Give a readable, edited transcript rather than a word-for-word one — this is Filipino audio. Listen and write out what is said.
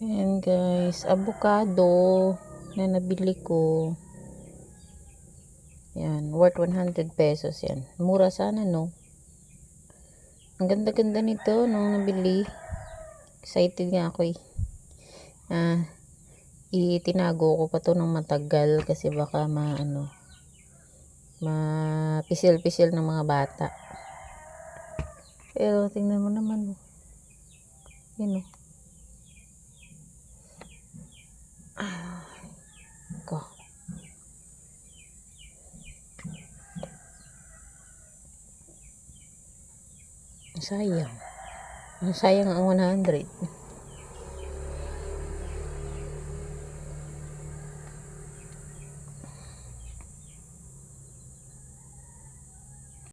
Ayan guys, avocado na nabili ko. Yan, worth 100 pesos yan. Mura sana, no? Ang ganda-ganda nito nung nabili. Excited nga ako eh. Itinago ko pa to ng matagal kasi baka mapisil-pisil ng mga bata. Pero tingnan mo naman, oh. Yun, oh. Ko. Sayang. Sayang ang 100.